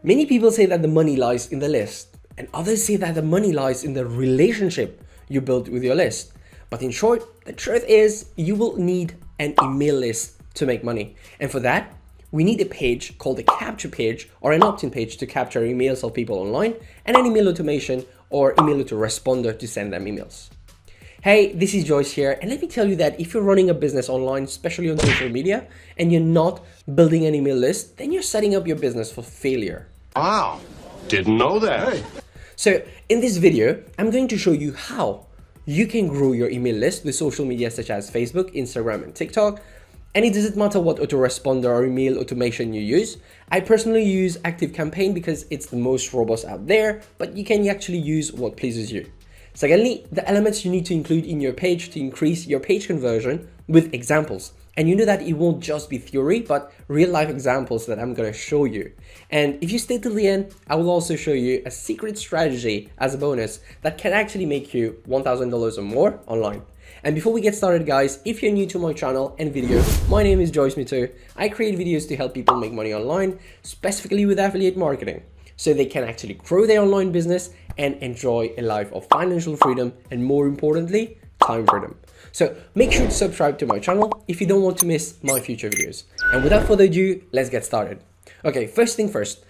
Many people say that the money lies in the list, and others say that the money lies in the relationship you build with your list. But in short, the truth is you will need an email list to make money. And for that, we need a page called a capture page or an opt-in page to capture emails of people online, and an email automation or email autoresponder to send them emails. Hey, this is Joyce here, and let me tell you that if you're running a business online, especially on social media, and you're not building an email list, then you're setting up your business for failure. Wow, didn't know that. Hey. So in this video, I'm going to show you how you can grow your email list with social media such as Facebook, Instagram, and TikTok. And it doesn't matter what autoresponder or email automation you use. I personally use ActiveCampaign because it's the most robust out there, but you can actually use what pleases you. Secondly, the elements you need to include in your page to increase your page conversion with examples. And you know that it won't just be theory, but real life examples that I'm going to show you. And if you stay till the end, I will also show you a secret strategy as a bonus that can actually make you $1,000 or more online. And before we get started, guys, if you're new to my channel and videos, my name is Joyce Mito. I create videos to help people make money online, specifically with affiliate marketing, so they can actually grow their online business and enjoy a life of financial freedom and, more importantly, time freedom. So make sure to subscribe to my channel if you don't want to miss my future videos. And without further ado, let's get started. Okay, first thing first,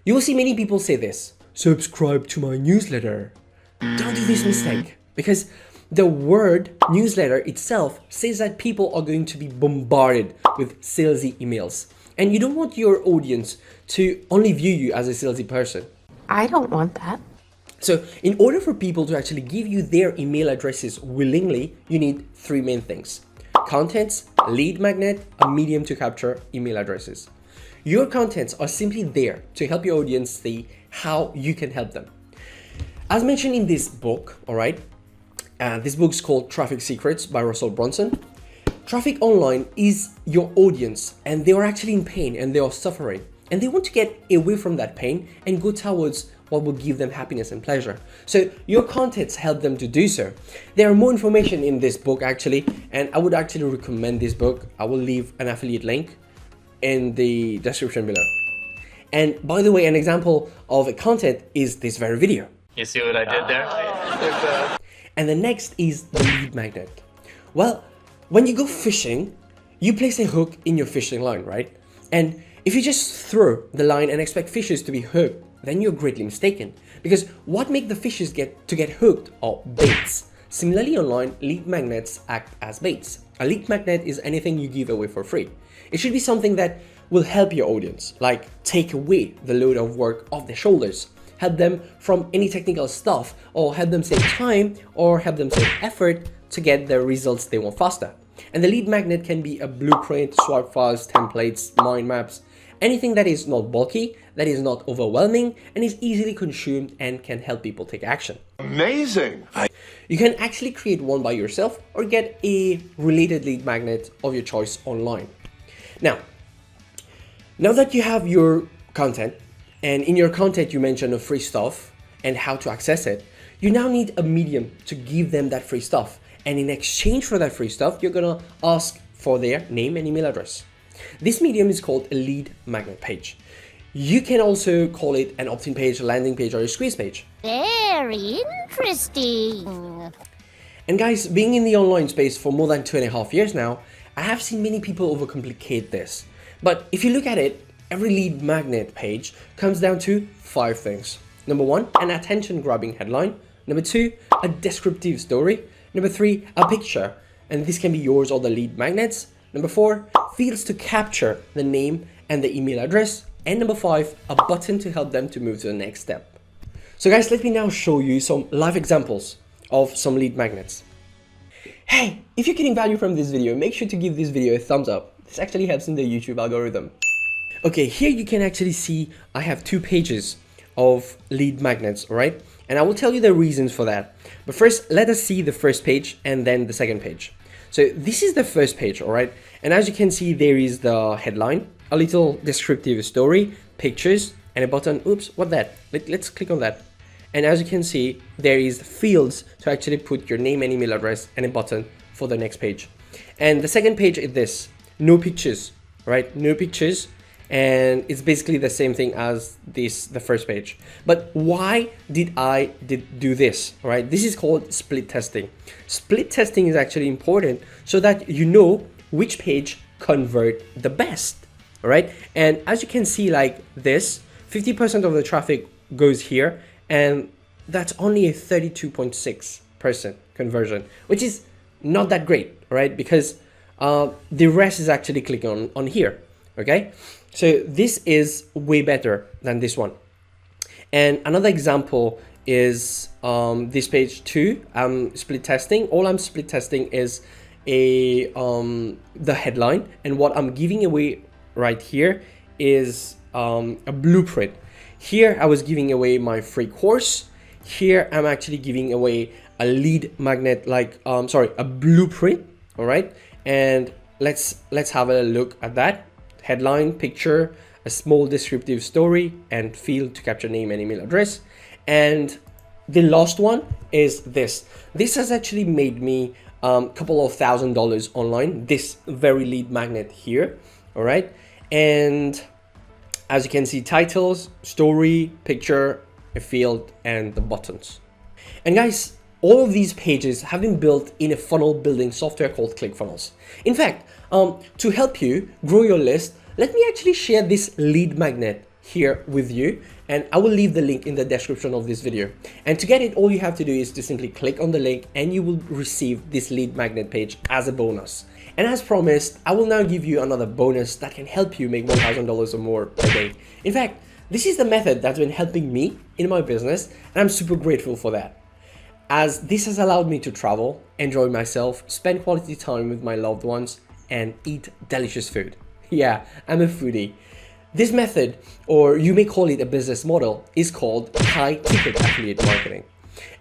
you will see many people say this: subscribe to my newsletter. Don't do this mistake, because the word newsletter itself says that people are going to be bombarded with salesy emails. And you don't want your audience to only view you as a salesy person. I don't want that. So in order for people to actually give you their email addresses willingly, you need three main things: contents, lead magnet, a medium to capture email addresses. Your contents are simply there to help your audience see how you can help them. As mentioned in this book, all right, this book is called Traffic Secrets by Russell Brunson. Traffic online is your audience, and they are actually in pain and they are suffering, and they want to get away from that pain and go towards what will give them happiness and pleasure. So your contents help them to do so. There are more information in this book actually, and I would actually recommend this book. I will leave an affiliate link in the description below. And by the way, an example of a content is this very video. You see what I did there? And the next is the lead magnet. Well, when you go fishing, you place a hook in your fishing line, right? And if you just throw the line and expect fishes to be hooked, then you're greatly mistaken, because what makes the fishes get hooked are baits. Similarly, online, lead magnets act as baits. A lead magnet is anything you give away for free. It should be something that will help your audience, like take away the load of work off their shoulders, help them from any technical stuff, or help them save time, or help them save effort to get the results they want faster. And the lead magnet can be a blueprint, swap files, templates, mind maps, anything that is not bulky, that is not overwhelming, and is easily consumed and can help people take action. Amazing! You can actually create one by yourself or get a related lead magnet of your choice online. Now that you have your content, and in your content you mention the free stuff and how to access it, you now need a medium to give them that free stuff. And in exchange for that free stuff, you're gonna ask for their name and email address. This medium is called a lead magnet page. You can also call it an opt-in page, a landing page, or a squeeze page. Very interesting. And guys, being in the online space for more than 2.5 years now, I have seen many people overcomplicate this. But if you look at it, every lead magnet page comes down to 5 things. Number 1, an attention-grabbing headline. Number 2, a descriptive story. Number 3, a picture, and this can be yours or the lead magnets. Number 4, fields to capture the name and the email address. And number 5, a button to help them to move to the next step. So guys, let me now show you some live examples of some lead magnets. Hey, if you're getting value from this video, make sure to give this video a thumbs up. This actually helps in the YouTube algorithm. Okay, here you can actually see I have 2 pages of lead magnets, all right? And I will tell you the reasons for that. But first, let us see the first page and then the second page. So this is the first page, all right? And as you can see, there is the headline, a little descriptive story, pictures, and a button. Oops, what that? Let's click on that. And as you can see, there is fields to actually put your name and email address and a button for the next page. And the second page is this, no pictures, right? No pictures. and it's basically the same thing as the first page. But why did I do this? All right, this is called split testing. Split testing is actually important so that you know which page convert the best. All right, and as you can see, like this, 50% of the traffic goes here, and that's only a 32.6% conversion, which is not that great, right? Because the rest is actually clicking on here. Okay, so this is way better than this one. And another example is this page 2. I'm split testing. All I'm split testing is the headline, and what I'm giving away right here is a blueprint. Here I was giving away my free course. Here I'm actually giving away a lead magnet, like a blueprint. All right, and let's have a look at that. Headline, picture, a small descriptive story, and field to capture name and email address. And the last one is this. This has actually made me a couple of $1,000s online, this very lead magnet here. All right, and as you can see, titles, story, picture, a field, and the buttons. And guys, all of these pages have been built in a funnel building software called ClickFunnels. In fact, to help you grow your list, let me actually share this lead magnet here with you, and I will leave the link in the description of this video. And to get it, all you have to do is to simply click on the link and you will receive this lead magnet page as a bonus. And as promised, I will now give you another bonus that can help you make $1,000 or more per day. In fact, this is the method that's been helping me in my business, and I'm super grateful for that, as this has allowed me to travel, enjoy myself, spend quality time with my loved ones, and eat delicious food. Yeah, I'm a foodie. This method, or you may call it a business model, is called high-ticket affiliate marketing.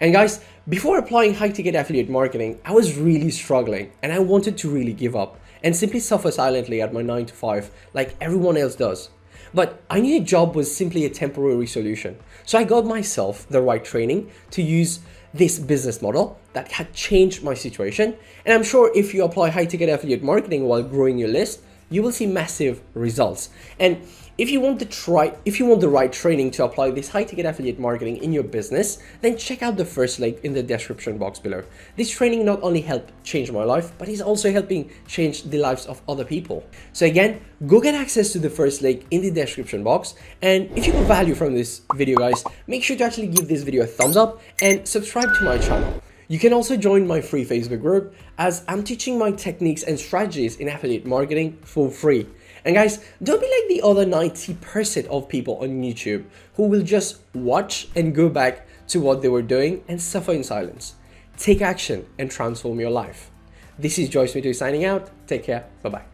And guys, before applying high-ticket affiliate marketing, I was really struggling and I wanted to really give up and simply suffer silently at my 9 to 5 like everyone else does. But I knew a job was simply a temporary solution. So I got myself the right training to use this business model that had changed my situation. And I'm sure if you apply high-ticket affiliate marketing while growing your list, you will see massive results. And if you want the right training to apply this high-ticket affiliate marketing in your business, then check out the first link in the description box below. This training not only helped change my life, but is also helping change the lives of other people. So again, go get access to the first link in the description box. And if you got value from this video, guys, make sure to actually give this video a thumbs up and subscribe to my channel. You can also join my free Facebook group, as I'm teaching my techniques and strategies in affiliate marketing for free. And guys, don't be like the other 90% of people on YouTube who will just watch and go back to what they were doing and suffer in silence. Take action and transform your life. This is Joyce Mito signing out. Take care. Bye-bye.